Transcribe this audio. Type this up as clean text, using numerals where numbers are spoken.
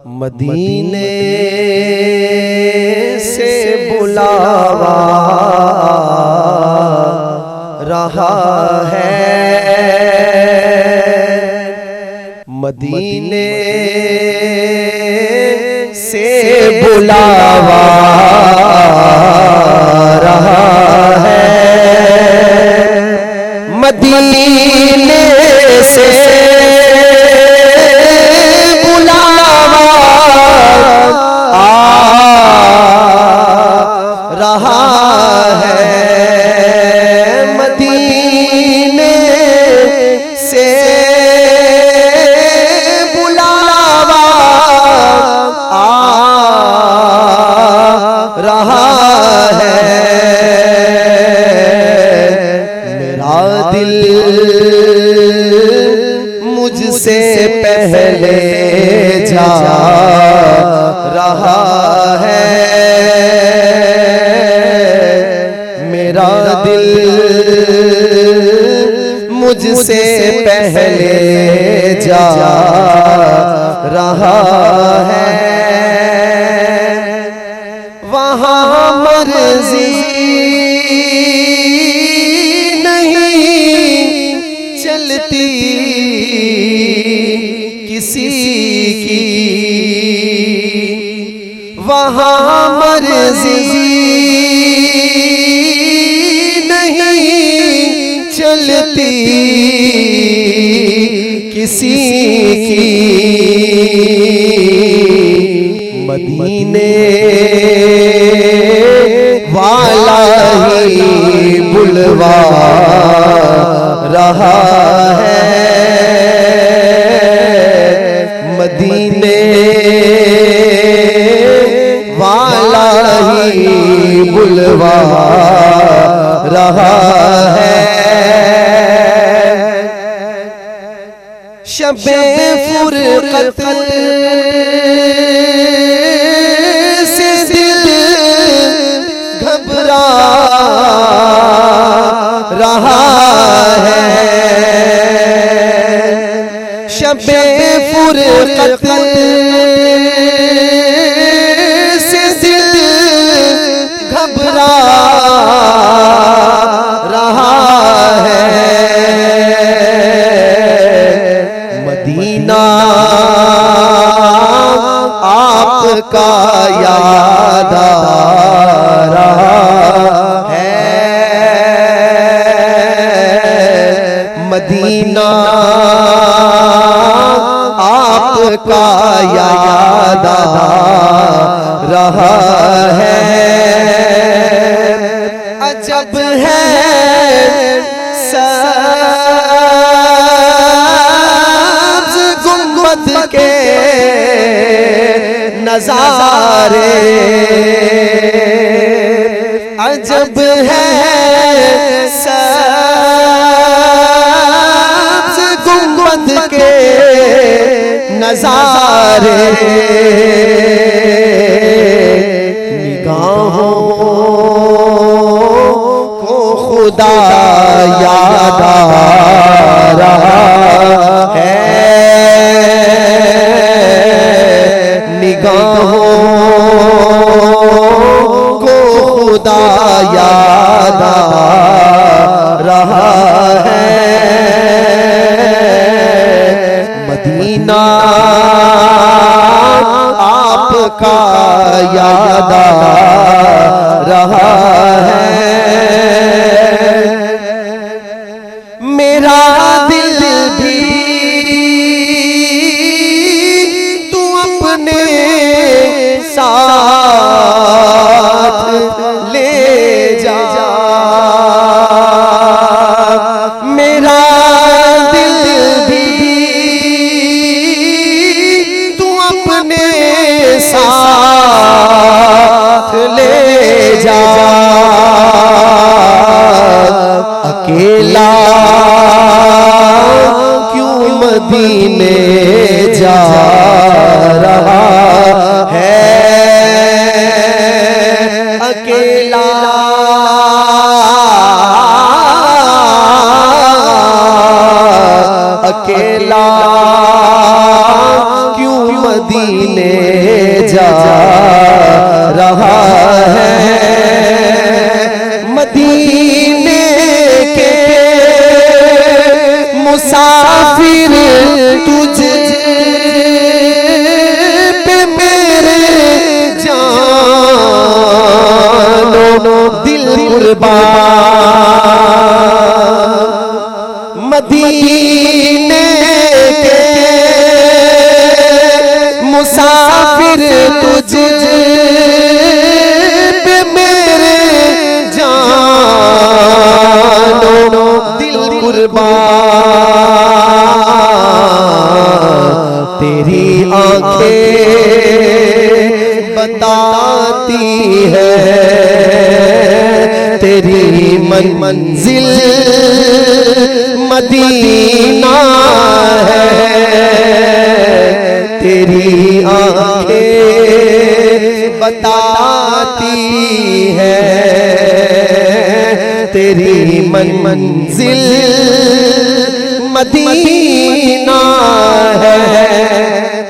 मदीने से बुलावा रहा है, मदीने से बुलावा रहा है, मदीने से बुलावा आ रहा है, मदीने से बुलावा आ रहा है। मेरा दिल मुझसे पहले जा रहा है, मेरा दिल मुझसे पहले जा रहा है। वहाँ मर्जी नहीं चलती किसी की, वहाँ मर्जी नहीं चलती किसी की, मदीने वाला ही बुलवा रहा है, मदीने वाला ही बुलवा रहा है। शबे फुरकत से दिल घबरा रहा है, शबे फुरकत से दिल घबरा रहा है, मदीना आपका याद आ रहा है, मदीना आपका याद आ रहा है। अजब है के नजारे, अजब है सब्ज़ गुंबद के नजारे, निगाहों को खुदा याद आ रहा है, निगाहों को खुदा याद आ रहा है, मदीना आपका याद आ रहा है। मेरा दिल भी साथ ले जा, मेरा दिल भी तू अपने साथ ले जा, अकेला क्यों मदीने जा रहा है, मदीने जा रहा है, मदीने के मुसाफिर तुझ पे मेरे जानो दिल कुर्बान। मदीने के मुसाफिर तुझ पे मेरे जानो दिल कुर्बान। तेरी आंखें बताती है तेरी मंजिल मदीना है, तेरी आंखें बताती है तेरी मंजिल मदीना